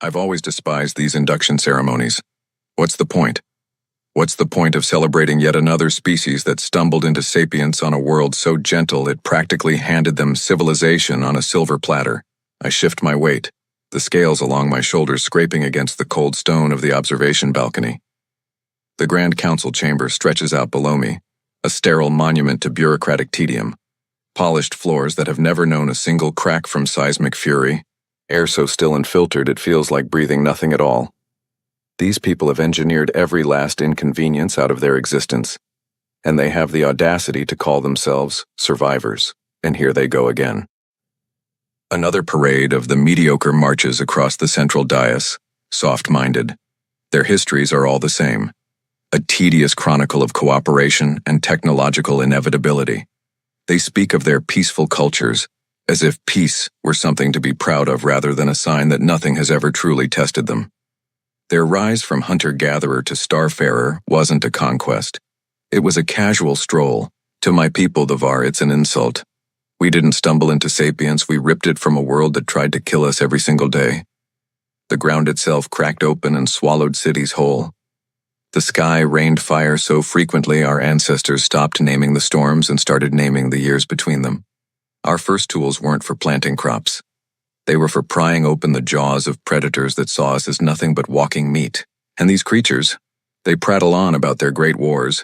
I've always despised these induction ceremonies. What's the point? What's the point of celebrating yet another species that stumbled into sapience on a world so gentle it practically handed them civilization on a silver platter? I shift my weight, the scales along my shoulders scraping against the cold stone of the observation balcony. The Grand Council chamber stretches out below me, a sterile monument to bureaucratic tedium. Polished floors that have never known a single crack from seismic fury, air so still and filtered it feels like breathing nothing at all. These people have engineered every last inconvenience out of their existence, and they have the audacity to call themselves survivors, and here they go again. Another parade of the mediocre marches across the central dais, soft-minded. Their histories are all the same, a tedious chronicle of cooperation and technological inevitability. They speak of their peaceful cultures, as if peace were something to be proud of rather than a sign that nothing has ever truly tested them. Their rise from hunter-gatherer to starfarer wasn't a conquest. It was a casual stroll. To my people, the Var, it's an insult. We didn't stumble into sapience, we ripped it from a world that tried to kill us every single day. The ground itself cracked open and swallowed cities whole. The sky rained fire so frequently our ancestors stopped naming the storms and started naming the years between them. Our first tools weren't for planting crops. They were for prying open the jaws of predators that saw us as nothing but walking meat. And these creatures, they prattle on about their great wars,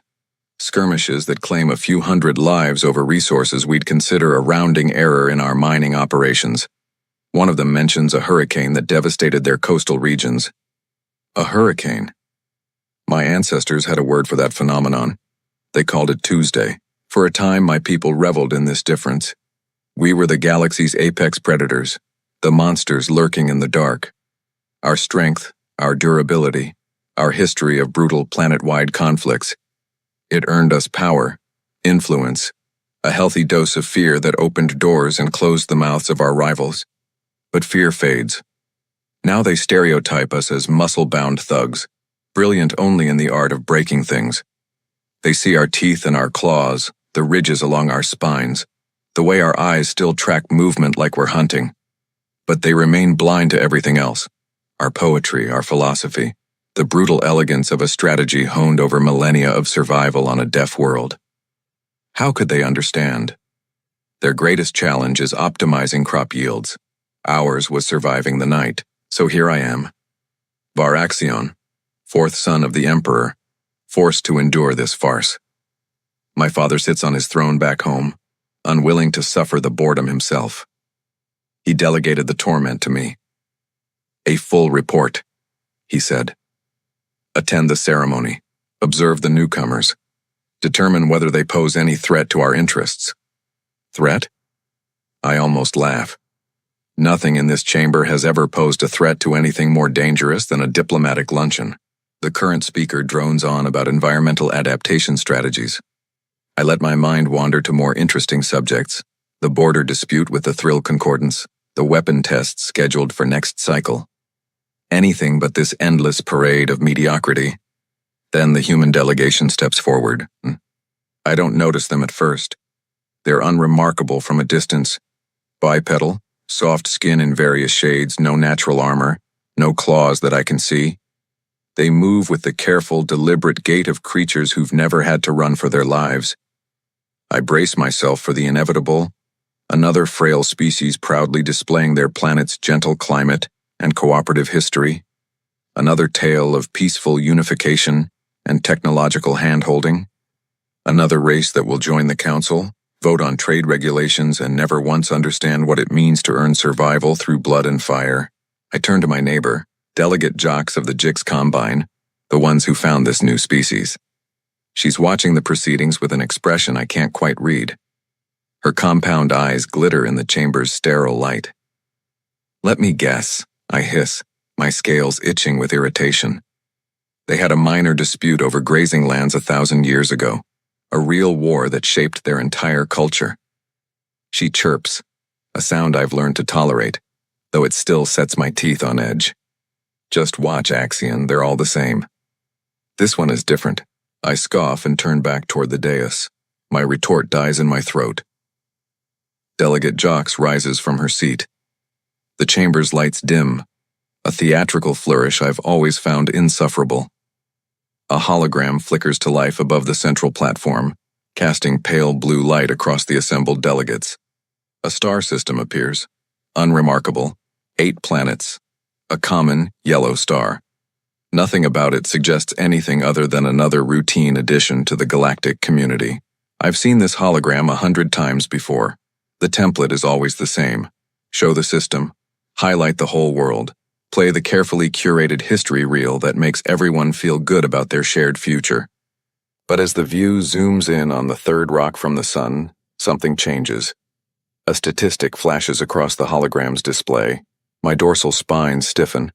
skirmishes that claim a few hundred lives over resources we'd consider a rounding error in our mining operations. One of them mentions a hurricane that devastated their coastal regions. A hurricane. My ancestors had a word for that phenomenon. They called it Tuesday. For a time, my people reveled in this difference. We were the galaxy's apex predators, the monsters lurking in the dark. Our strength, our durability, our history of brutal planet-wide conflicts, it earned us power, influence, a healthy dose of fear that opened doors and closed the mouths of our rivals. But fear fades. Now they stereotype us as muscle-bound thugs, brilliant only in the art of breaking things. They see our teeth and our claws, the ridges along our spines, the way our eyes still track movement like we're hunting. But they remain blind to everything else, our poetry, our philosophy, the brutal elegance of a strategy honed over millennia of survival on a deaf world. How could they understand? Their greatest challenge is optimizing crop yields. Ours was surviving the night, so here I am. Varaxion, fourth son of the Emperor, forced to endure this farce. My father sits on his throne back home, unwilling to suffer the boredom himself. He delegated the torment to me. A full report, he said. Attend the ceremony, observe the newcomers, determine whether they pose any threat to our interests. Threat? I almost laugh. Nothing in this chamber has ever posed a threat to anything more dangerous than a diplomatic luncheon. The current speaker drones on about environmental adaptation strategies. I let my mind wander to more interesting subjects, the border dispute with the Thrill Concordance, the weapon tests scheduled for next cycle. Anything but this endless parade of mediocrity. Then the human delegation steps forward. I don't notice them at first. They're unremarkable from a distance. Bipedal, soft skin in various shades, no natural armor, no claws that I can see. They move with the careful, deliberate gait of creatures who've never had to run for their lives. I brace myself for the inevitable, another frail species proudly displaying their planet's gentle climate and cooperative history, another tale of peaceful unification and technological hand-holding, another race that will join the Council, vote on trade regulations, and never once understand what it means to earn survival through blood and fire. I turn to my neighbor, delegate jocks of the Jix Combine, the ones who found this new species. She's watching the proceedings with an expression I can't quite read. Her compound eyes glitter in the chamber's sterile light. Let me guess, I hiss, my scales itching with irritation. They had a minor dispute over grazing lands 1,000 years ago, a real war that shaped their entire culture. She chirps, a sound I've learned to tolerate, though it still sets my teeth on edge. Just watch, Axion, they're all the same. This one is different. I scoff and turn back toward the dais. My retort dies in my throat. Delegate Jox rises from her seat. The chamber's lights dim. A theatrical flourish I've always found insufferable. A hologram flickers to life above the central platform, casting pale blue light across the assembled delegates. A star system appears, unremarkable, 8 planets, a common yellow star. Nothing about it suggests anything other than another routine addition to the galactic community. I've seen this hologram 100 times before. The template is always the same. Show the system, highlight the whole world, play the carefully curated history reel that makes everyone feel good about their shared future. But as the view zooms in on the third rock from the sun, something changes. A statistic flashes across the hologram's display. My dorsal spine stiffens.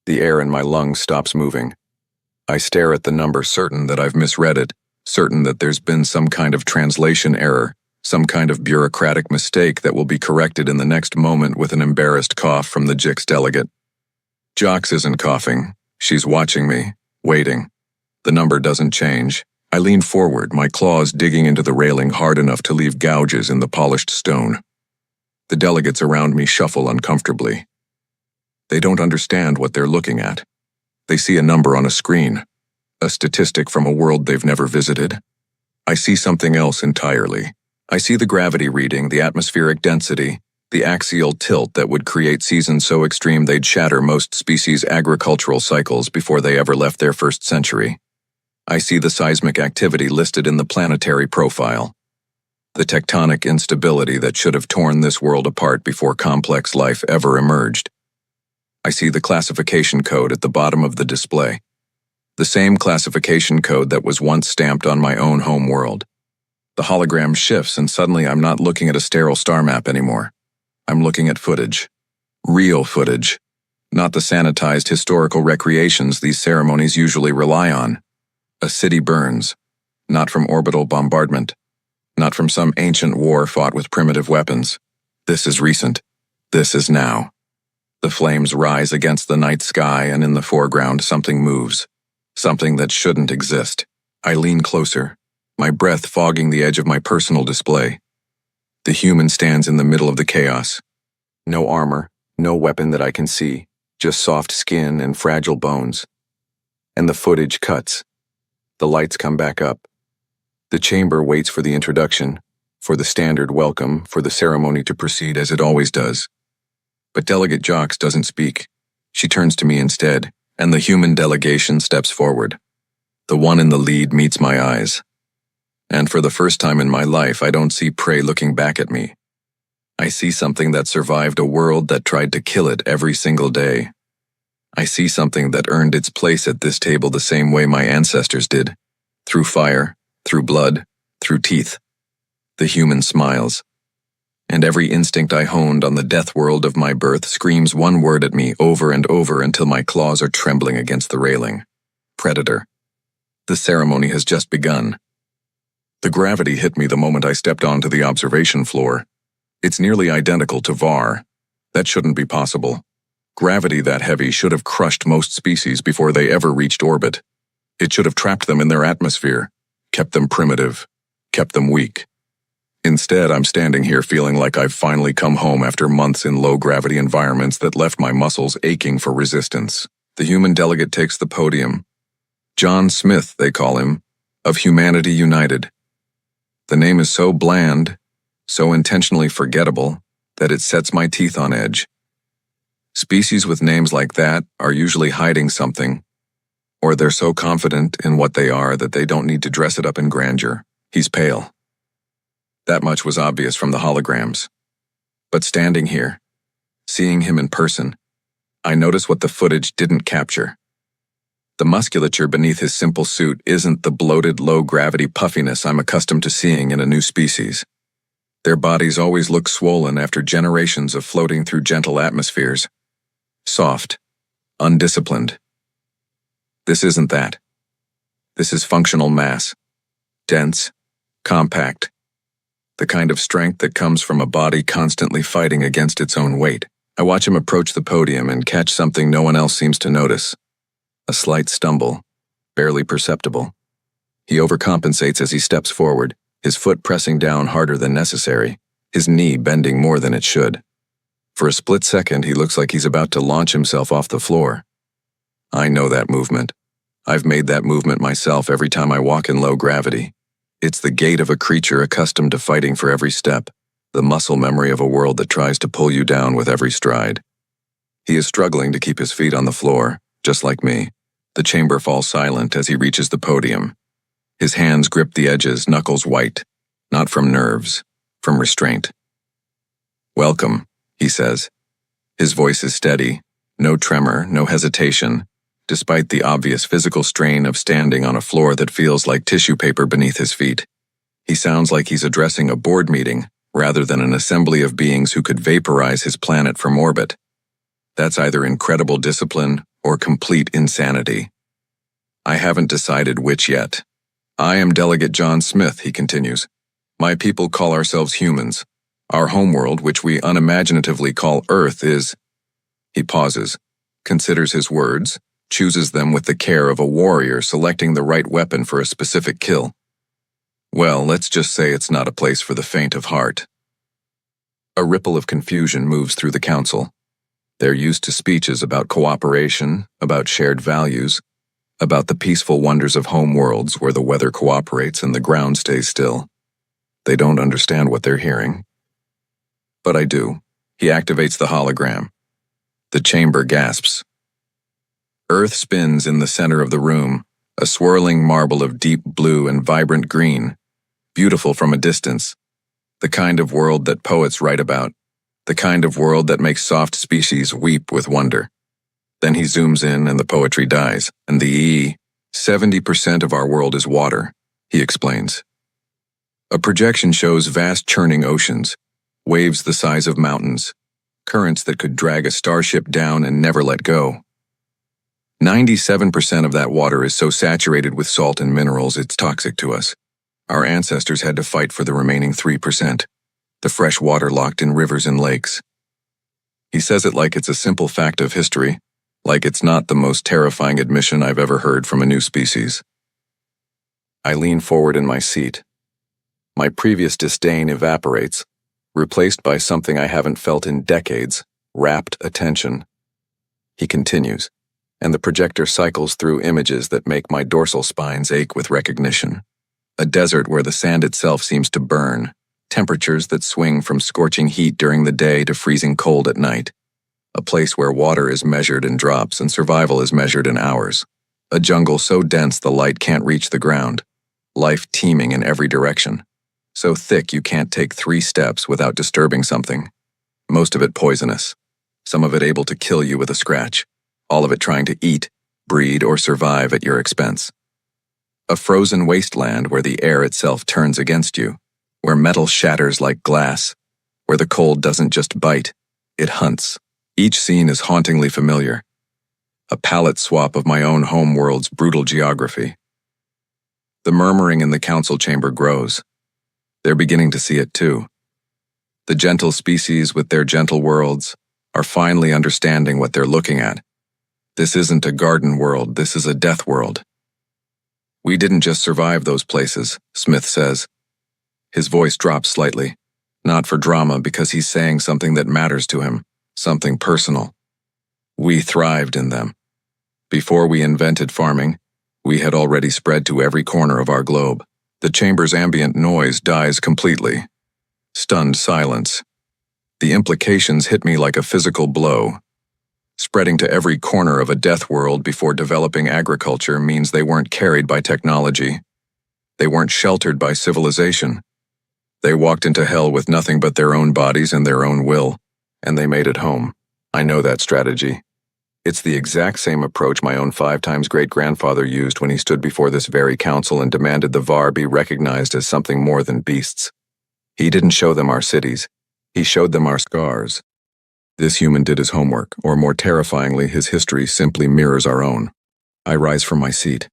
The air in my lungs stops moving. I stare at the number, certain that I've misread it, certain that there's been some kind of translation error, some kind of bureaucratic mistake that will be corrected in the next moment with an embarrassed cough from the JIX delegate. Jox isn't coughing. She's watching me, waiting. The number doesn't change. I lean forward, my claws digging into the railing hard enough to leave gouges in the polished stone. The delegates around me shuffle uncomfortably. They don't understand what they're looking at. They see a number on a screen, a statistic from a world they've never visited. I see something else entirely. I see the gravity reading, the atmospheric density, the axial tilt that would create seasons so extreme they'd shatter most species' agricultural cycles before they ever left their first century. I see the seismic activity listed in the planetary profile, the tectonic instability that should have torn this world apart before complex life ever emerged. I see the classification code at the bottom of the display, the same classification code that was once stamped on my own home world. The hologram shifts and suddenly I'm not looking at a sterile star map anymore. I'm looking at footage. Real footage. Not the sanitized historical recreations these ceremonies usually rely on. A city burns. Not from orbital bombardment. Not from some ancient war fought with primitive weapons. This is recent. This is now. The flames rise against the night sky and in the foreground something moves. Something that shouldn't exist. I lean closer, my breath fogging the edge of my personal display. The human stands in the middle of the chaos. No armor, no weapon that I can see, just soft skin and fragile bones. And the footage cuts. The lights come back up. The chamber waits for the introduction, for the standard welcome, for the ceremony to proceed as it always does. But Delegate Jox doesn't speak. She turns to me instead, and the human delegation steps forward. The one in the lead meets my eyes. And for the first time in my life, I don't see prey looking back at me. I see something that survived a world that tried to kill it every single day. I see something that earned its place at this table the same way my ancestors did. Through fire, through blood, through teeth. The human smiles. And every instinct I honed on the death world of my birth screams one word at me over and over until my claws are trembling against the railing. Predator. The ceremony has just begun. The gravity hit me the moment I stepped onto the observation floor. It's nearly identical to VAR. That shouldn't be possible. Gravity that heavy should have crushed most species before they ever reached orbit. It should have trapped them in their atmosphere, kept them primitive, kept them weak. Instead, I'm standing here feeling like I've finally come home after months in low-gravity environments that left my muscles aching for resistance. The human delegate takes the podium. John Smith, they call him, of Humanity United. The name is so bland, so intentionally forgettable, that it sets my teeth on edge. Species with names like that are usually hiding something, or they're so confident in what they are that they don't need to dress it up in grandeur. He's pale. That much was obvious from the holograms. But standing here, seeing him in person, I notice what the footage didn't capture. The musculature beneath his simple suit isn't the bloated, low-gravity puffiness I'm accustomed to seeing in a new species. Their bodies always look swollen after generations of floating through gentle atmospheres. Soft, undisciplined. This isn't that. This is functional mass. Dense, compact. The kind of strength that comes from a body constantly fighting against its own weight. I watch him approach the podium and catch something no one else seems to notice. A slight stumble, barely perceptible. He overcompensates as he steps forward, his foot pressing down harder than necessary, his knee bending more than it should. For a split second, he looks like he's about to launch himself off the floor. I know that movement. I've made that movement myself every time I walk in low gravity. It's the gait of a creature accustomed to fighting for every step, the muscle memory of a world that tries to pull you down with every stride. He is struggling to keep his feet on the floor, just like me. The chamber falls silent as he reaches the podium. His hands grip the edges, knuckles white, not from nerves, from restraint. "Welcome," he says. His voice is steady, no tremor, no hesitation, despite the obvious physical strain of standing on a floor that feels like tissue paper beneath his feet. He sounds like he's addressing a board meeting, rather than an assembly of beings who could vaporize his planet from orbit. That's either incredible discipline or complete insanity. I haven't decided which yet. I am Delegate John Smith, he continues. My people call ourselves humans. Our homeworld, which we unimaginatively call Earth, is... He pauses, considers his words, chooses them with the care of a warrior selecting the right weapon for a specific kill. Well, let's just say it's not a place for the faint of heart. A ripple of confusion moves through the council. They're used to speeches about cooperation, about shared values, about the peaceful wonders of home worlds where the weather cooperates and the ground stays still. They don't understand what they're hearing. But I do. He activates the hologram. The chamber gasps. Earth spins in the center of the room, a swirling marble of deep blue and vibrant green, beautiful from a distance, the kind of world that poets write about, the kind of world that makes soft species weep with wonder. Then he zooms in and the poetry dies, and the 70% of our world is water, he explains. A projection shows vast churning oceans, waves the size of mountains, currents that could drag a starship down and never let go. 97% of that water is so saturated with salt and minerals it's toxic to us. Our ancestors had to fight for the remaining 3%, the fresh water locked in rivers and lakes. He says it like it's a simple fact of history, like it's not the most terrifying admission I've ever heard from a new species. I lean forward in my seat. My previous disdain evaporates, replaced by something I haven't felt in decades, rapt attention. He continues, and the projector cycles through images that make my dorsal spines ache with recognition. A desert where the sand itself seems to burn, temperatures that swing from scorching heat during the day to freezing cold at night. A place where water is measured in drops and survival is measured in hours. A jungle so dense the light can't reach the ground. Life teeming in every direction. So thick you can't take 3 steps without disturbing something. Most of it poisonous. Some of it able to kill you with a scratch. All of it trying to eat, breed, or survive at your expense. A frozen wasteland where the air itself turns against you, where metal shatters like glass, where the cold doesn't just bite, it hunts. Each scene is hauntingly familiar. A palette swap of my own home world's brutal geography. The murmuring in the council chamber grows. They're beginning to see it too. The gentle species with their gentle worlds are finally understanding what they're looking at. This isn't a garden world, this is a death world. We didn't just survive those places, Smith says. His voice drops slightly, not for drama because he's saying something that matters to him, something personal. We thrived in them. Before we invented farming, we had already spread to every corner of our globe. The chamber's ambient noise dies completely. Stunned silence. The implications hit me like a physical blow. Spreading to every corner of a death world before developing agriculture means they weren't carried by technology. They weren't sheltered by civilization. They walked into hell with nothing but their own bodies and their own will, and they made it home. I know that strategy. It's the exact same approach my own 5-times great-grandfather used when he stood before this very council and demanded the VAR be recognized as something more than beasts. He didn't show them our cities. He showed them our scars. This human did his homework, or more terrifyingly, his history simply mirrors our own. I rise from my seat.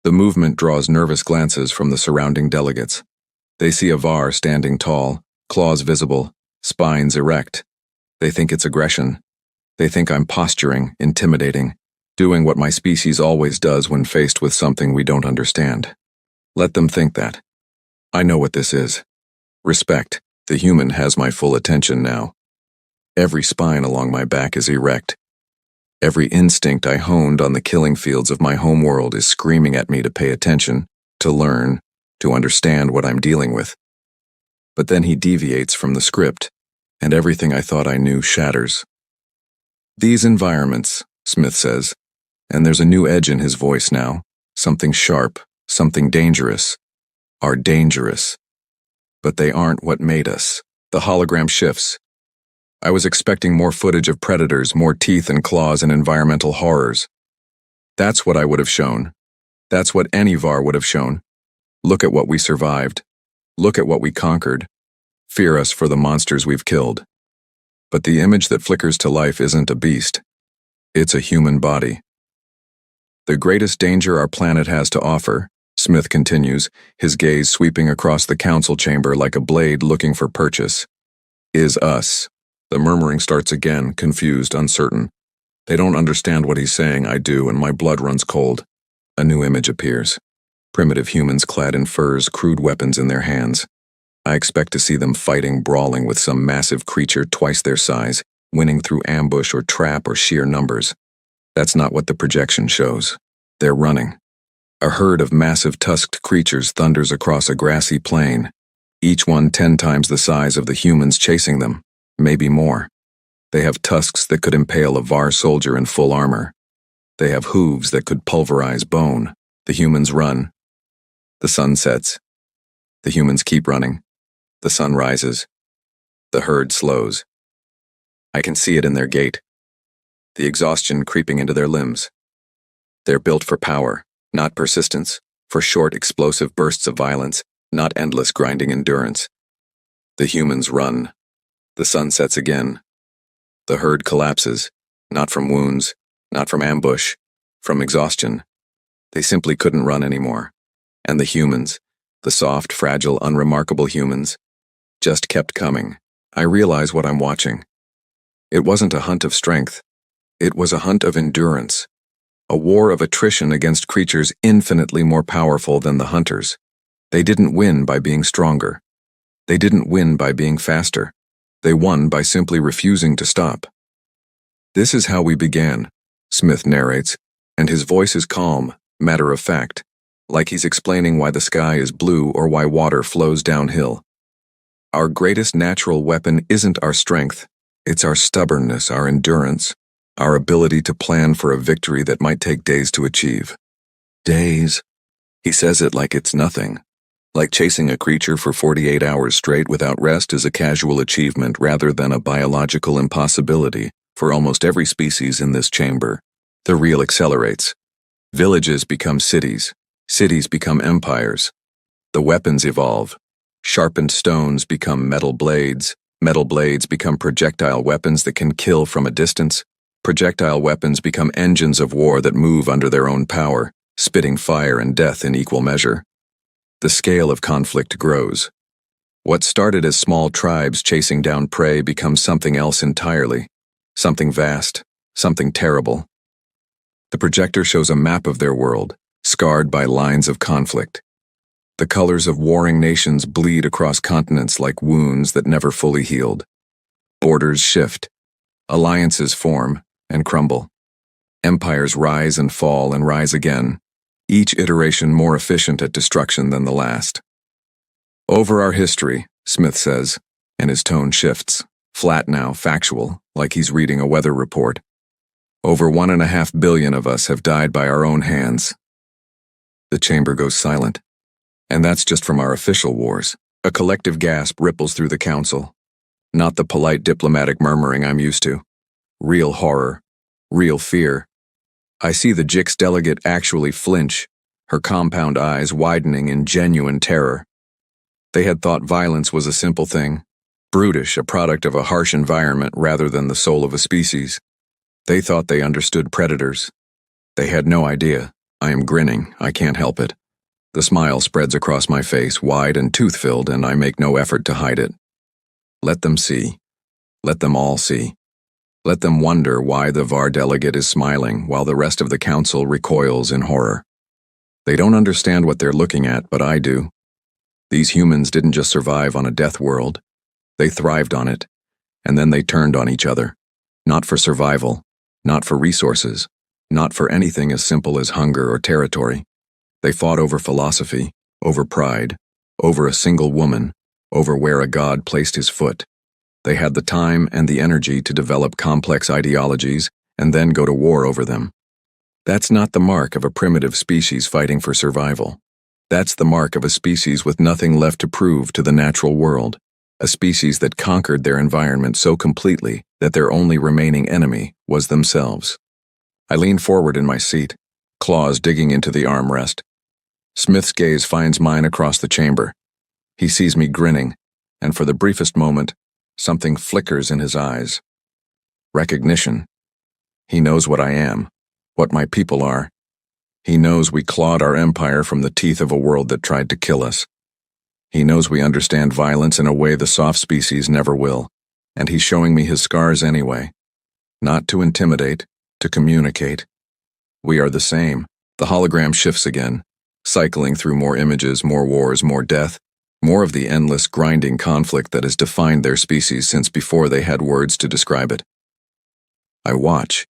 The movement draws nervous glances from the surrounding delegates. They see a VAR standing tall, claws visible, spines erect. They think it's aggression. They think I'm posturing, intimidating, doing what my species always does when faced with something we don't understand. Let them think that. I know what this is. Respect. The human has my full attention now. Every spine along my back is erect. Every instinct I honed on the killing fields of my homeworld is screaming at me to pay attention, to learn, to understand what I'm dealing with. But then he deviates from the script, and everything I thought I knew shatters. These environments, Smith says, and there's a new edge in his voice now, something sharp, something dangerous, are dangerous. But they aren't what made us. The hologram shifts. I was expecting more footage of predators, more teeth and claws and environmental horrors. That's what I would have shown. That's what any VAR would have shown. Look at what we survived. Look at what we conquered. Fear us for the monsters we've killed. But the image that flickers to life isn't a beast. It's a human body. The greatest danger our planet has to offer, Smith continues, his gaze sweeping across the council chamber like a blade looking for purchase, is us. The murmuring starts again, confused, uncertain. They don't understand what he's saying, I do, and my blood runs cold. A new image appears. Primitive humans clad in furs, crude weapons in their hands. I expect to see them fighting, brawling with some massive creature twice their size, winning through ambush or trap or sheer numbers. That's not what the projection shows. They're running. A herd of massive tusked creatures thunders across a grassy plain, each one 10 times the size of the humans chasing them, maybe more. They have tusks that could impale a VAR soldier in full armor. They have hooves that could pulverize bone. The humans run. The sun sets. The humans keep running. The sun rises. The herd slows. I can see it in their gait. The exhaustion creeping into their limbs. They're built for power, not persistence, for short, explosive bursts of violence, not endless grinding endurance. The humans run. The sun sets again. The herd collapses, not from wounds, not from ambush, from exhaustion. They simply couldn't run anymore. And the humans, the soft, fragile, unremarkable humans, just kept coming. I realize what I'm watching. It wasn't a hunt of strength. It was a hunt of endurance. A war of attrition against creatures infinitely more powerful than the hunters. They didn't win by being stronger. They didn't win by being faster. They won by simply refusing to stop. This is how we began, Smith narrates, and his voice is calm, matter of fact, like he's explaining why the sky is blue or why water flows downhill. Our greatest natural weapon isn't our strength, it's our stubbornness, our endurance, our ability to plan for a victory that might take days to achieve. Days. He says it like it's nothing. Like chasing a creature for 48 hours straight without rest is a casual achievement rather than a biological impossibility for almost every species in this chamber. The reel accelerates. Villages become cities. Cities become empires. The weapons evolve. Sharpened stones become metal blades. Metal blades become projectile weapons that can kill from a distance. Projectile weapons become engines of war that move under their own power, spitting fire and death in equal measure. The scale of conflict grows. What started as small tribes chasing down prey becomes something else entirely, something vast, something terrible. The projector shows a map of their world, scarred by lines of conflict. The colors of warring nations bleed across continents like wounds that never fully healed. Borders shift. Alliances form and crumble. Empires rise and fall and rise again, each iteration more efficient at destruction than the last. Over our history, Smith says, and his tone shifts, flat now, factual, like he's reading a weather report. Over 1.5 billion of us have died by our own hands. The chamber goes silent. And that's just from our official wars. A collective gasp ripples through the council. Not the polite diplomatic murmuring I'm used to. Real horror. Real fear. I see the Jix delegate actually flinch, her compound eyes widening in genuine terror. They had thought violence was a simple thing, brutish, a product of a harsh environment rather than the soul of a species. They thought they understood predators. They had no idea. I am grinning, I can't help it. The smile spreads across my face, wide and tooth-filled, and I make no effort to hide it. Let them see. Let them all see. Let them wonder why the VAR delegate is smiling while the rest of the council recoils in horror. They don't understand what they're looking at, but I do. These humans didn't just survive on a death world. They thrived on it, and then they turned on each other. Not for survival, not for resources, not for anything as simple as hunger or territory. They fought over philosophy, over pride, over a single woman, over where a god placed his foot. They had the time and the energy to develop complex ideologies and then go to war over them. That's not the mark of a primitive species fighting for survival. That's the mark of a species with nothing left to prove to the natural world, a species that conquered their environment so completely that their only remaining enemy was themselves. I lean forward in my seat, claws digging into the armrest. Smith's gaze finds mine across the chamber. He sees me grinning, and for the briefest moment, something flickers in his eyes. Recognition. He knows what I am, what my people are. He knows we clawed our empire from the teeth of a world that tried to kill us. He knows we understand violence in a way the soft species never will, and he's showing me his scars anyway. Not to intimidate, to communicate. We are the same. The hologram shifts again, cycling through more images, more wars, more death, more of the endless grinding conflict that has defined their species since before they had words to describe it. I watch,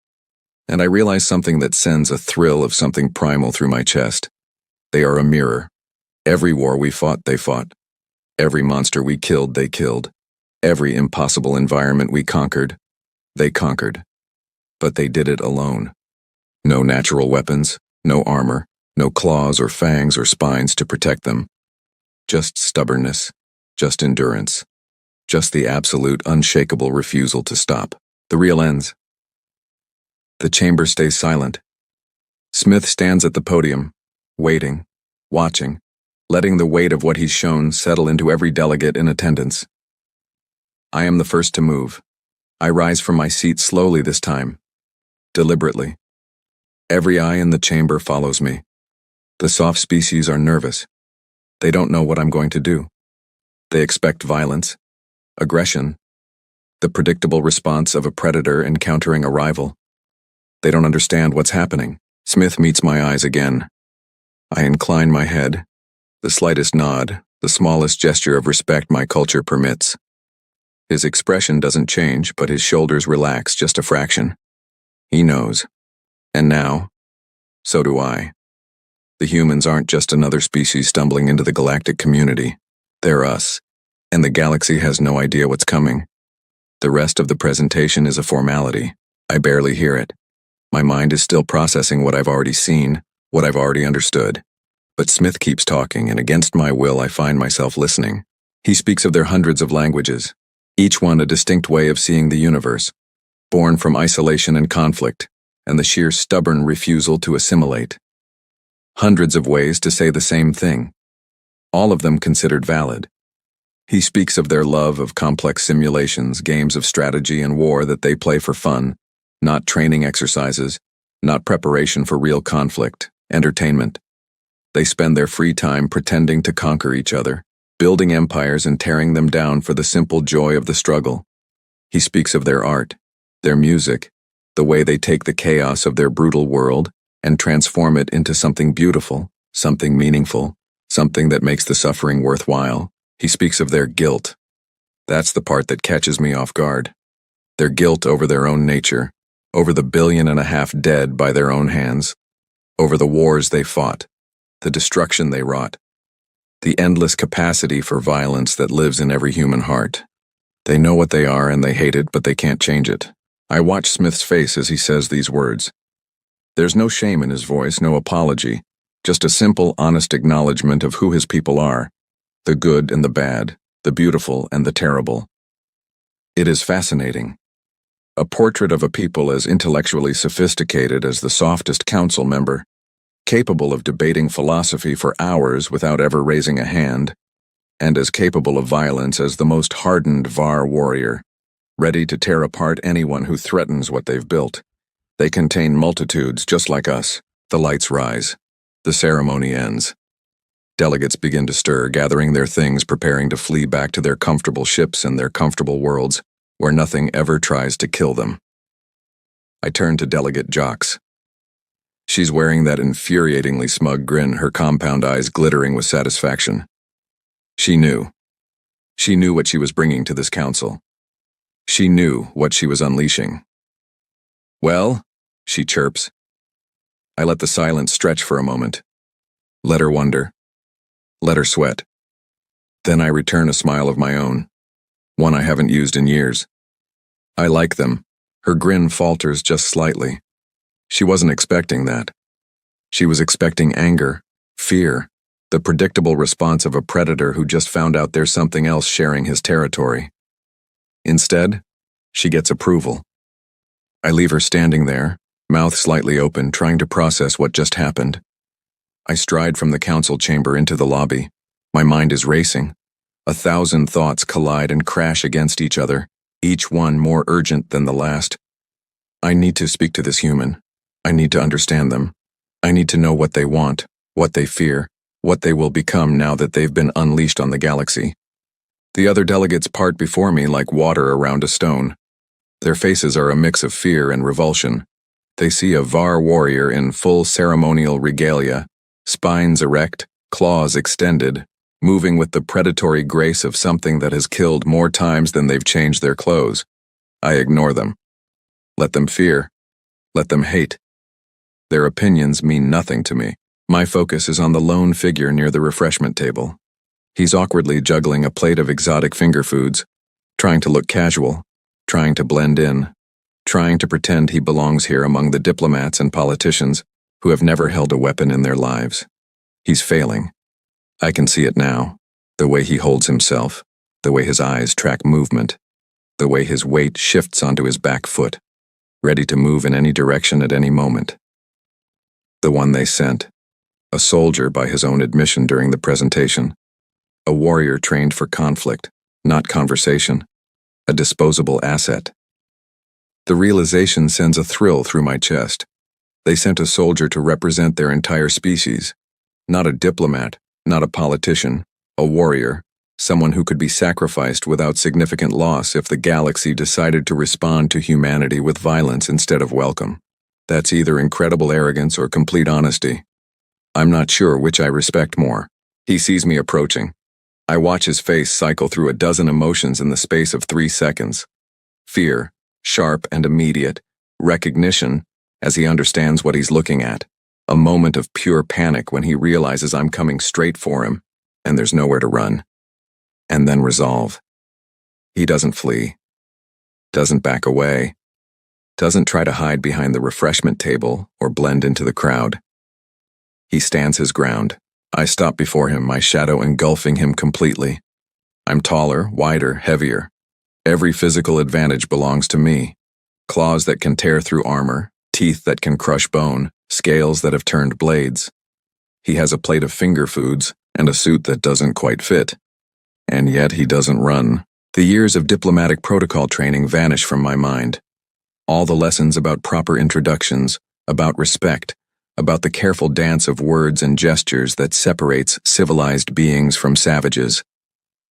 and I realize something that sends a thrill of something primal through my chest. They are a mirror. Every war we fought, they fought. Every monster we killed, they killed. Every impossible environment we conquered, they conquered. But they did it alone. No natural weapons, no armor, no claws or fangs or spines to protect them. Just stubbornness, just endurance, just the absolute, unshakable refusal to stop. The reel ends. The chamber stays silent. Smith stands at the podium, waiting, watching, letting the weight of what he's shown settle into every delegate in attendance. I am the first to move. I rise from my seat slowly this time, deliberately. Every eye in the chamber follows me. The soft species are nervous. They don't know what I'm going to do. They expect violence, aggression, the predictable response of a predator encountering a rival. They don't understand what's happening. Smith meets my eyes again. I incline my head, the slightest nod, the smallest gesture of respect my culture permits. His expression doesn't change, but his shoulders relax just a fraction. He knows. And now, so do I. The humans aren't just another species stumbling into the galactic community. They're us, and the galaxy has no idea what's coming. The rest of the presentation is a formality. I barely hear it. My mind is still processing what I've already seen, what I've already understood. But Smith keeps talking, and against my will I find myself listening. He speaks of their hundreds of languages, each one a distinct way of seeing the universe, born from isolation and conflict, and the sheer stubborn refusal to assimilate. Hundreds of ways to say the same thing, all of them considered valid. He speaks of their love of complex simulations, games of strategy and war that they play for fun, not training exercises, not preparation for real conflict, entertainment. They spend their free time pretending to conquer each other, building empires and tearing them down for the simple joy of the struggle. He speaks of their art, their music, the way they take the chaos of their brutal world and transform it into something beautiful, something meaningful, something that makes the suffering worthwhile. He speaks of their guilt. That's the part that catches me off guard. Their guilt over their own nature, over the 1.5 billion dead by their own hands, over the wars they fought, the destruction they wrought, the endless capacity for violence that lives in every human heart. They know what they are and they hate it, but they can't change it. I watch Smith's face as he says these words. There's no shame in his voice, no apology, just a simple, honest acknowledgement of who his people are, the good and the bad, the beautiful and the terrible. It is fascinating. A portrait of a people as intellectually sophisticated as the softest council member, capable of debating philosophy for hours without ever raising a hand, and as capable of violence as the most hardened VAR warrior, ready to tear apart anyone who threatens what they've built. They contain multitudes just like us. The lights rise. The ceremony ends. Delegates begin to stir, gathering their things, preparing to flee back to their comfortable ships and their comfortable worlds, where nothing ever tries to kill them. I turn to Delegate Jocks. She's wearing that infuriatingly smug grin, her compound eyes glittering with satisfaction. She knew. She knew what she was bringing to this council. She knew what she was unleashing. "Well?" she chirps. I let the silence stretch for a moment. Let her wonder. Let her sweat. Then I return a smile of my own, one I haven't used in years. I like them. Her grin falters just slightly. She wasn't expecting that. She was expecting anger, fear, the predictable response of a predator who just found out there's something else sharing his territory. Instead, she gets approval. I leave her standing there, mouth slightly open, trying to process what just happened. I stride from the council chamber into the lobby. My mind is racing. 1,000 thoughts collide and crash against each other, each one more urgent than the last. I need to speak to this human. I need to understand them. I need to know what they want, what they fear, what they will become now that they've been unleashed on the galaxy. The other delegates part before me like water around a stone. Their faces are a mix of fear and revulsion. They see a VAR warrior in full ceremonial regalia, spines erect, claws extended, moving with the predatory grace of something that has killed more times than they've changed their clothes. I ignore them. Let them fear. Let them hate. Their opinions mean nothing to me. My focus is on the lone figure near the refreshment table. He's awkwardly juggling a plate of exotic finger foods, trying to look casual, trying to blend in, trying to pretend he belongs here among the diplomats and politicians who have never held a weapon in their lives. He's failing. I can see it now, the way he holds himself, the way his eyes track movement, the way his weight shifts onto his back foot, ready to move in any direction at any moment. The one they sent, a soldier by his own admission during the presentation, a warrior trained for conflict, not conversation, a disposable asset. The realization sends a thrill through my chest. They sent a soldier to represent their entire species, not a diplomat, not a politician, a warrior, someone who could be sacrificed without significant loss if the galaxy decided to respond to humanity with violence instead of welcome. That's either incredible arrogance or complete honesty. I'm not sure which I respect more. He sees me approaching. I watch his face cycle through a dozen emotions in the space of 3 seconds. Fear, sharp and immediate, recognition, as he understands what he's looking at. A moment of pure panic when he realizes I'm coming straight for him, and there's nowhere to run. And then resolve. He doesn't flee. Doesn't back away. Doesn't try to hide behind the refreshment table or blend into the crowd. He stands his ground. I stop before him, my shadow engulfing him completely. I'm taller, wider, heavier. Every physical advantage belongs to me. Claws that can tear through armor, teeth that can crush bone, scales that have turned blades. He has a plate of finger foods and a suit that doesn't quite fit. And yet he doesn't run. The years of diplomatic protocol training vanish from my mind. All the lessons about proper introductions, about respect, about the careful dance of words and gestures that separates civilized beings from savages.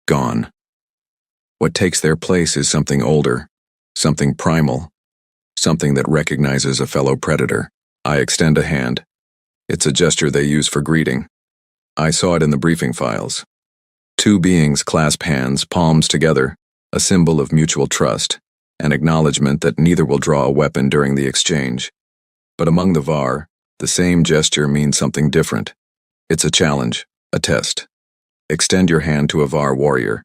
Gone. What takes their place is something older, something primal, something that recognizes a fellow predator. I extend a hand. It's a gesture they use for greeting. I saw it in the briefing files. 2 beings clasp hands, palms together, a symbol of mutual trust, an acknowledgement that neither will draw a weapon during the exchange. But among the VAR, the same gesture means something different. It's a challenge, a test. Extend your hand to a VAR warrior,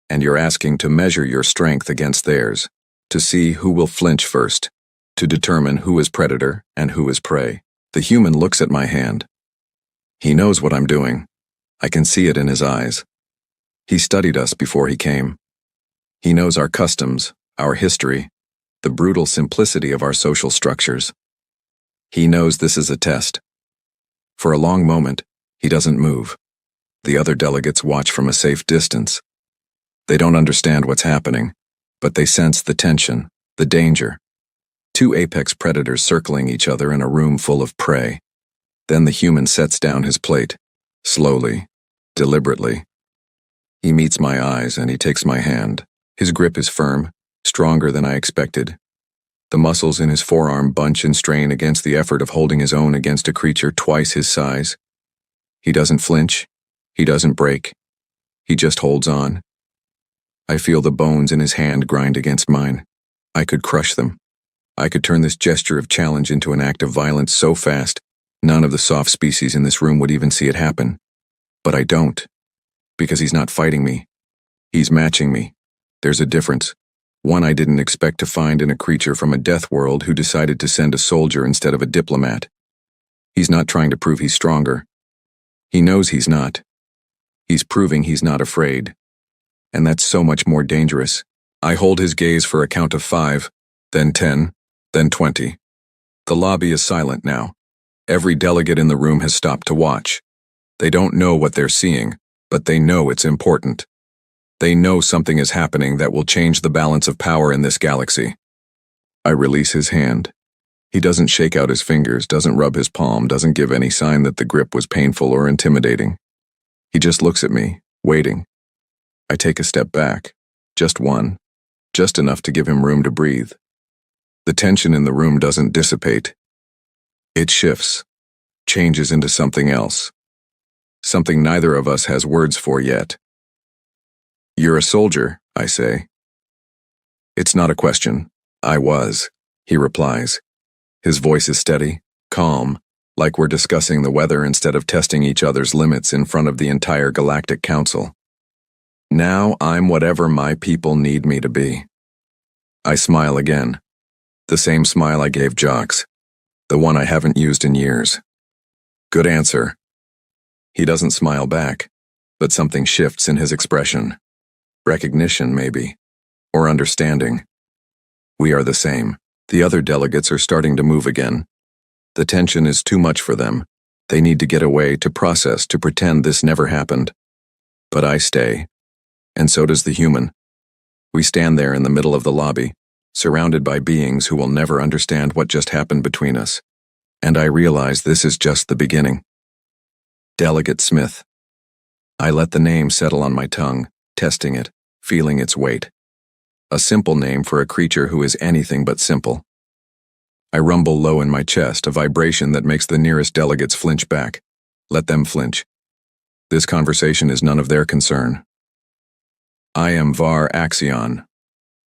and you're asking to measure your strength against theirs, to see who will flinch first, to determine who is predator and who is prey. The human looks at my hand. He knows what I'm doing. I can see it in his eyes. He studied us before he came. He knows our customs, our history, the brutal simplicity of our social structures. He knows this is a test. For a long moment, he doesn't move. The other delegates watch from a safe distance. They don't understand what's happening, but they sense the tension, the danger. 2 apex predators circling each other in a room full of prey. Then the human sets down his plate, slowly, deliberately. He meets my eyes and he takes my hand. His grip is firm, stronger than I expected. The muscles in his forearm bunch and strain against the effort of holding his own against a creature twice his size. He doesn't flinch. He doesn't break. He just holds on. I feel the bones in his hand grind against mine. I could crush them. I could turn this gesture of challenge into an act of violence so fast, none of the soft species in this room would even see it happen. But I don't. Because he's not fighting me. He's matching me. There's a difference. One I didn't expect to find in a creature from a death world who decided to send a soldier instead of a diplomat. He's not trying to prove he's stronger. He knows he's not. He's proving he's not afraid. And that's so much more dangerous. I hold his gaze for a count of 5, then 10, then 20. The lobby is silent now. Every delegate in the room has stopped to watch. They don't know what they're seeing, but they know it's important. They know something is happening that will change the balance of power in this galaxy. I release his hand. He doesn't shake out his fingers, doesn't rub his palm, doesn't give any sign that the grip was painful or intimidating. He just looks at me, waiting. I take a step back. Just one. Just enough to give him room to breathe. The tension in the room doesn't dissipate. It shifts, changes into something else. Something neither of us has words for yet. "You're a soldier," I say. It's not a question. "I was," he replies. His voice is steady, calm, like we're discussing the weather instead of testing each other's limits in front of the entire Galactic Council. Now I'm whatever my people need me to be. I smile again. The same smile I gave Jocks. The one I haven't used in years. "Good answer." He doesn't smile back, but something shifts in his expression. Recognition, maybe. Or understanding. We are the same. The other delegates are starting to move again. The tension is too much for them. They need to get away, to process, to pretend this never happened. But I stay. And so does the human. We stand there in the middle of the lobby, surrounded by beings who will never understand what just happened between us. And I realize this is just the beginning. Delegate Smith. I let the name settle on my tongue, testing it, feeling its weight. A simple name for a creature who is anything but simple. I rumble low in my chest, a vibration that makes the nearest delegates flinch back. Let them flinch. This conversation is none of their concern. "I am Var Axion."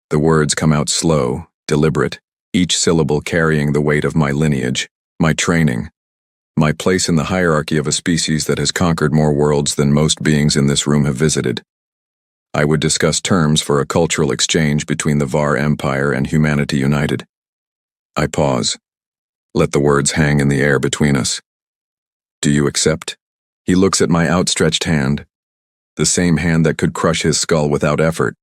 The words come out slow, deliberate, each syllable carrying the weight of my lineage, my training, my place in the hierarchy of a species that has conquered more worlds than most beings in this room have visited. I would discuss terms for a cultural exchange between the Var Empire and humanity united. I pause. Let the words hang in the air between us. "Do you accept?" He looks at my outstretched hand. The same hand that could crush his skull without effort.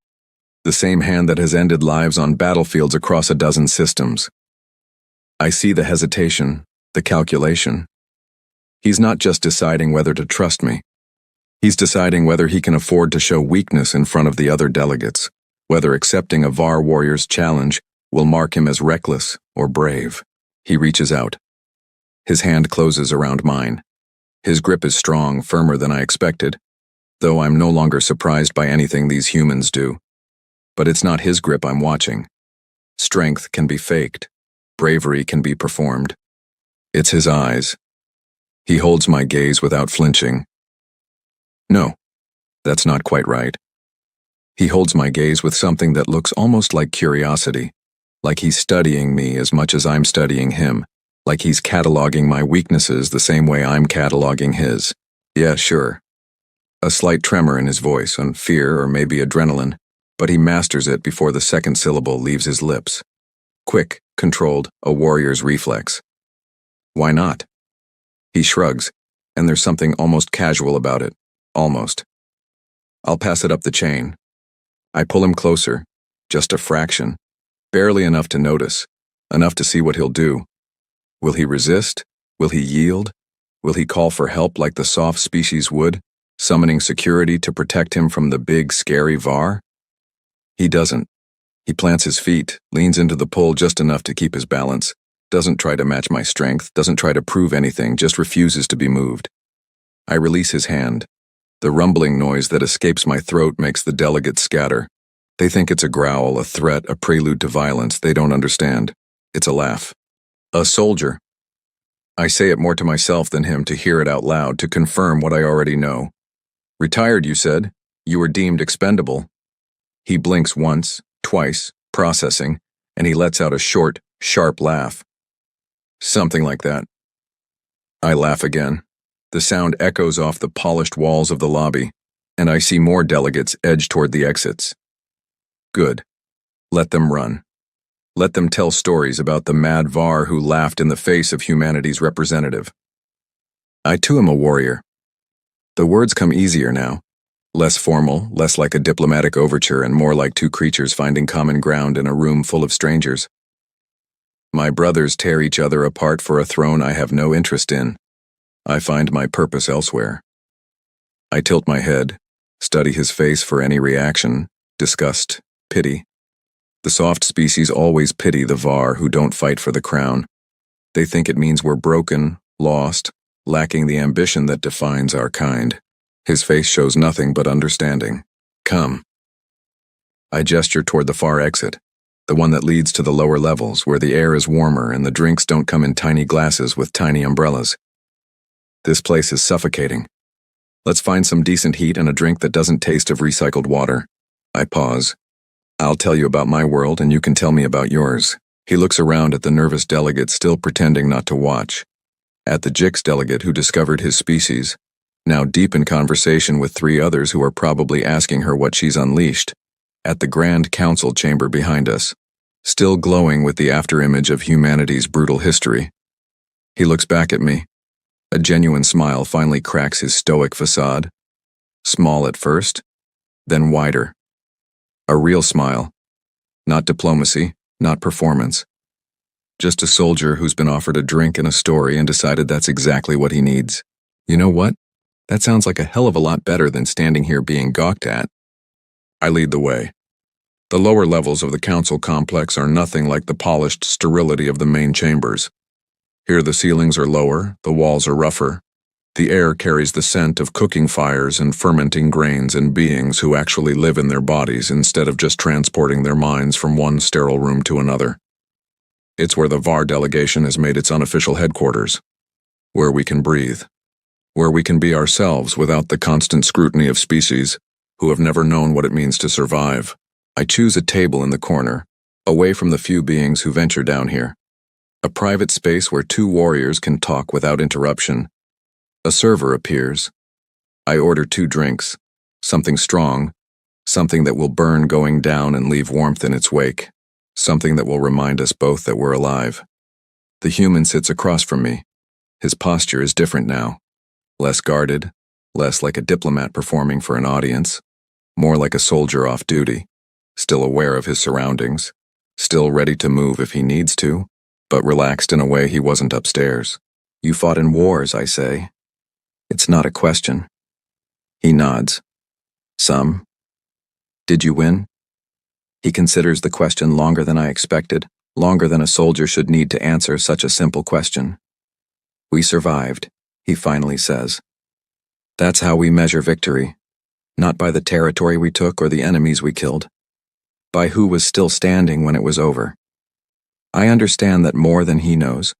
The same hand that has ended lives on battlefields across a dozen systems. I see the hesitation, the calculation. He's not just deciding whether to trust me. He's deciding whether he can afford to show weakness in front of the other delegates, whether accepting a Var warrior's challenge will mark him as reckless or brave. He reaches out. His hand closes around mine. His grip is strong, firmer than I expected, though I'm no longer surprised by anything these humans do. But it's not his grip I'm watching. Strength can be faked. Bravery can be performed. It's his eyes. He holds my gaze without flinching. No, that's not quite right. He holds my gaze with something that looks almost like curiosity, like he's studying me as much as I'm studying him, like he's cataloging my weaknesses the same way I'm cataloging his. Yeah, sure. A slight tremor in his voice, on fear or maybe adrenaline, but he masters it before the second syllable leaves his lips. Quick, controlled, a warrior's reflex. Why not? He shrugs, and there's something almost casual about it. Almost. I'll pass it up the chain. I pull him closer, just a fraction, barely enough to notice, enough to see what he'll do. Will he resist? Will he yield? Will he call for help like the soft species would, summoning security to protect him from the big, scary Var? He doesn't. He plants his feet, leans into the pull just enough to keep his balance, doesn't try to match my strength, doesn't try to prove anything, just refuses to be moved. I release his hand. The rumbling noise that escapes my throat makes the delegates scatter. They think it's a growl, a threat, a prelude to violence. They don't understand. It's a laugh. "A soldier." I say it more to myself than him to hear it out loud, to confirm what I already know. "Retired, you said? You were deemed expendable?" He blinks once, twice, processing, and he lets out a short, sharp laugh. Something like that. I laugh again. The sound echoes off the polished walls of the lobby, and I see more delegates edge toward the exits. Good. Let them run. Let them tell stories about the mad Var who laughed in the face of humanity's representative. I too am a warrior. The words come easier now. Less formal, less like a diplomatic overture, and more like two creatures finding common ground in a room full of strangers. My brothers tear each other apart for a throne I have no interest in. I find my purpose elsewhere. I tilt my head, study his face for any reaction, disgust, pity. The soft species always pity the Var who don't fight for the crown. They think it means we're broken, lost, lacking the ambition that defines our kind. His face shows nothing but understanding. Come. I gesture toward the far exit, the one that leads to the lower levels where the air is warmer and the drinks don't come in tiny glasses with tiny umbrellas. This place is suffocating. Let's find some decent heat and a drink that doesn't taste of recycled water. I pause. I'll tell you about my world and you can tell me about yours. He looks around at the nervous delegate still pretending not to watch. At the Jix delegate who discovered his species, now deep in conversation with three others who are probably asking her what she's unleashed. At the Grand Council chamber behind us, still glowing with the afterimage of humanity's brutal history. He looks back at me. A genuine smile finally cracks his stoic facade. Small at first, then wider. A real smile. Not diplomacy, not performance. Just a soldier who's been offered a drink and a story and decided that's exactly what he needs. You know what? That sounds like a hell of a lot better than standing here being gawked at. I lead the way. The lower levels of the council complex are nothing like the polished sterility of the main chambers. Here the ceilings are lower, the walls are rougher. The air carries the scent of cooking fires and fermenting grains and beings who actually live in their bodies instead of just transporting their minds from one sterile room to another. It's where the VAR delegation has made its unofficial headquarters. Where we can breathe. Where we can be ourselves without the constant scrutiny of species who have never known what it means to survive. I choose a table in the corner, away from the few beings who venture down here. A private space where two warriors can talk without interruption. A server appears. I order 2 drinks, something strong, something that will burn going down and leave warmth in its wake, something that will remind us both that we're alive. The human sits across from me. His posture is different now. Less guarded, less like a diplomat performing for an audience, more like a soldier off duty, still aware of his surroundings, still ready to move if he needs to, but relaxed in a way he wasn't upstairs. You fought in wars, I say. It's not a question. He nods. Some. Did you win? He considers the question longer than I expected, longer than a soldier should need to answer such a simple question. We survived, he finally says. That's how we measure victory, not by the territory we took or the enemies we killed, by who was still standing when it was over. I understand that more than he knows,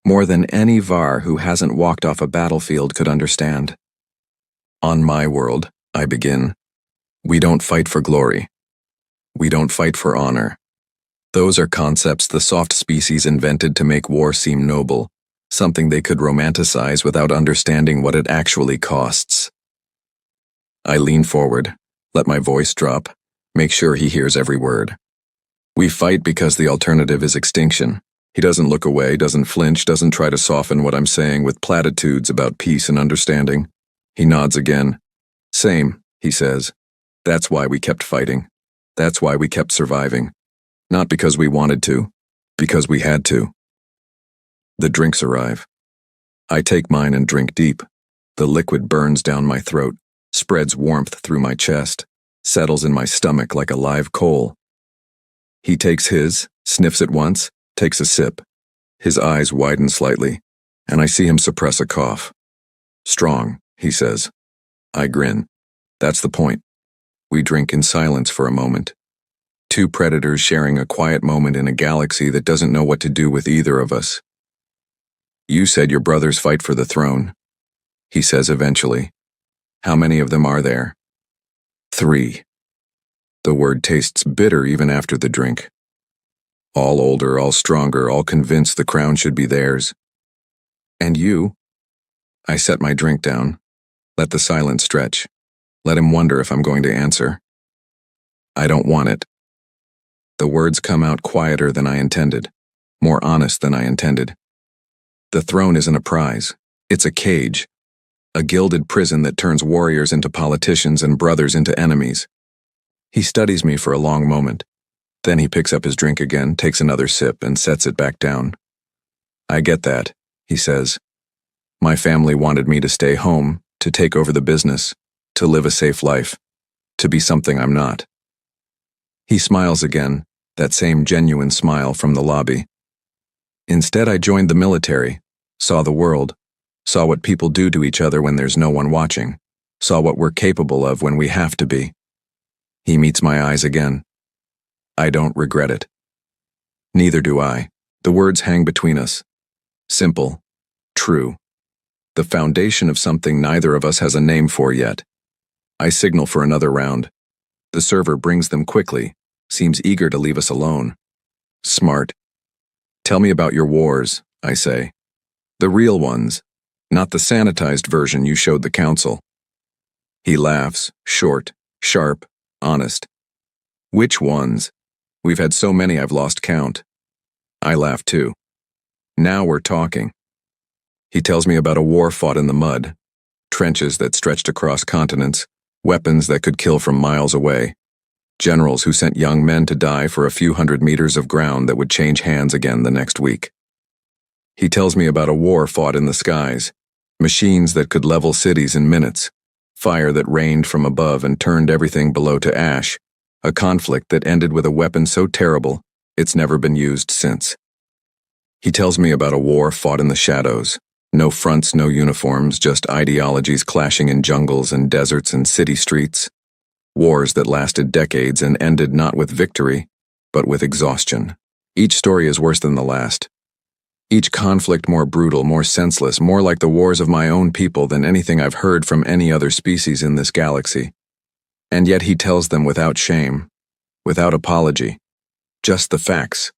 more than any VAR who hasn't walked off a battlefield could understand. On my world, I begin, we don't fight for glory. We don't fight for honor. Those are concepts the soft species invented to make war seem noble, something they could romanticize without understanding what it actually costs. I lean forward, let my voice drop, make sure he hears every word. We fight because the alternative is extinction. He doesn't look away, doesn't flinch, doesn't try to soften what I'm saying with platitudes about peace and understanding. He nods again. Same, he says. That's why we kept fighting. That's why we kept surviving. Not because we wanted to, because we had to. The drinks arrive. I take mine and drink deep. The liquid burns down my throat, spreads warmth through my chest, settles in my stomach like a live coal. He takes his, sniffs it once, takes a sip. His eyes widen slightly, and I see him suppress a cough. Strong, he says. I grin. That's the point. We drink in silence for a moment. 2 predators sharing a quiet moment in a galaxy that doesn't know what to do with either of us. You said your brothers fight for the throne, he says eventually. How many of them are there? 3. The word tastes bitter even after the drink. All older, all stronger, all convinced the crown should be theirs. And you? I set my drink down. Let the silence stretch. Let him wonder if I'm going to answer. I don't want it. The words come out quieter than I intended, more honest than I intended. The throne isn't a prize. It's a cage. A gilded prison that turns warriors into politicians and brothers into enemies. He studies me for a long moment. Then he picks up his drink again, takes another sip, and sets it back down. I get that, he says. My family wanted me to stay home, to take over the business, to live a safe life, to be something I'm not. He smiles again, that same genuine smile from the lobby. Instead, I joined the military, saw the world, saw what people do to each other when there's no one watching, saw what we're capable of when we have to be. He meets my eyes again. I don't regret it. Neither do I. The words hang between us. Simple. True. The foundation of something neither of us has a name for yet. I signal for another round. The server brings them quickly, seems eager to leave us alone. Smart. Tell me about your wars, I say. The real ones, not the sanitized version you showed the council. He laughs, short, sharp, honest. Which ones? We've had so many I've lost count. I laugh too. Now we're talking. He tells me about a war fought in the mud, trenches that stretched across continents, weapons that could kill from miles away, generals who sent young men to die for a few hundred meters of ground that would change hands again the next week. He tells me about a war fought in the skies, machines that could level cities in minutes, fire that rained from above and turned everything below to ash, a conflict that ended with a weapon so terrible it's never been used since. He tells me about a war fought in the shadows, no fronts, no uniforms, just ideologies clashing in jungles and deserts and city streets, wars that lasted decades and ended not with victory, but with exhaustion. Each story is worse than the last. Each conflict more brutal, more senseless, more like the wars of my own people than anything I've heard from any other species in this galaxy. And yet he tells them without shame, without apology, just the facts,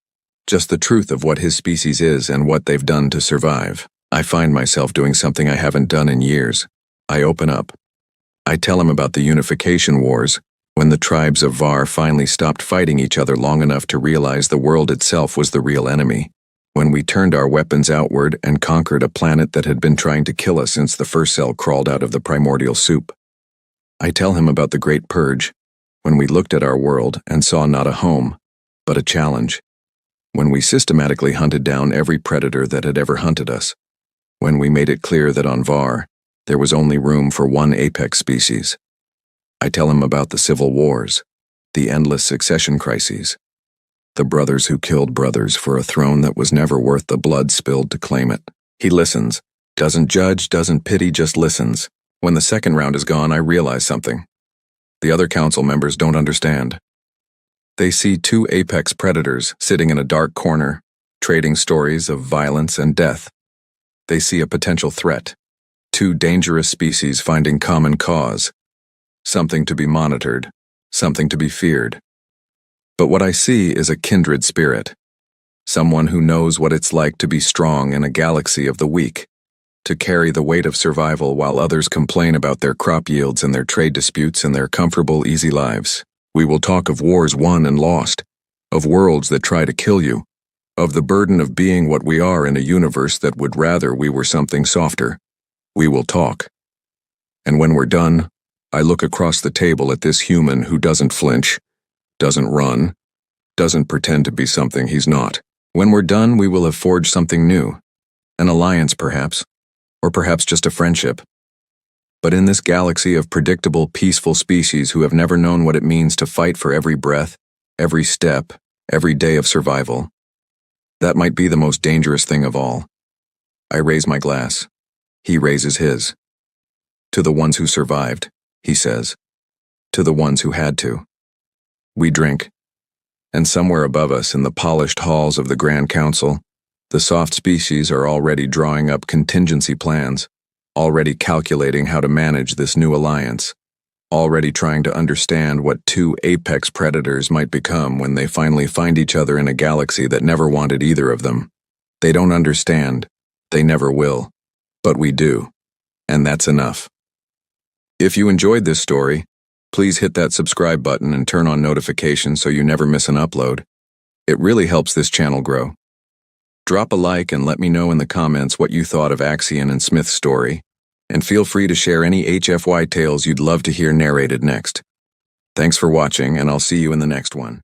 just the truth of what his species is and what they've done to survive. I find myself doing something I haven't done in years. I open up. I tell him about the unification wars, when the tribes of Var finally stopped fighting each other long enough to realize the world itself was the real enemy, when we turned our weapons outward and conquered a planet that had been trying to kill us since the first cell crawled out of the primordial soup. I tell him about the Great Purge, when we looked at our world and saw not a home, but a challenge, when we systematically hunted down every predator that had ever hunted us, when we made it clear that on Var, there was only room for one apex species. I tell him about the civil wars, the endless succession crises, the brothers who killed brothers for a throne that was never worth the blood spilled to claim it. He listens, doesn't judge, doesn't pity, just listens. When the second round is gone, I realize something. The other council members don't understand. They see two apex predators sitting in a dark corner, trading stories of violence and death. They see a potential threat, two dangerous species finding common cause, something to be monitored, something to be feared. But what I see is a kindred spirit, someone who knows what it's like to be strong in a galaxy of the weak, to carry the weight of survival while others complain about their crop yields and their trade disputes and their comfortable, easy lives. We will talk of wars won and lost, of worlds that try to kill you, of the burden of being what we are in a universe that would rather we were something softer. We will talk. And when we're done, I look across the table at this human who doesn't flinch, doesn't run, doesn't pretend to be something he's not. When we're done, we will have forged something new, an alliance perhaps, or perhaps just a friendship. But in this galaxy of predictable, peaceful species who have never known what it means to fight for every breath, every step, every day of survival, that might be the most dangerous thing of all. I raise my glass. He raises his. To the ones who survived, he says. To the ones who had to. We drink. And somewhere above us in the polished halls of the Grand Council, the soft species are already drawing up contingency plans, already calculating how to manage this new alliance, already trying to understand what two apex predators might become when they finally find each other in a galaxy that never wanted either of them. They don't understand. They never will. But we do. And that's enough. If you enjoyed this story, please hit that subscribe button and turn on notifications so you never miss an upload. It really helps this channel grow. Drop a like and let me know in the comments what you thought of Axion and Smith's story, and feel free to share any HFY tales you'd love to hear narrated next. Thanks for watching, and I'll see you in the next one.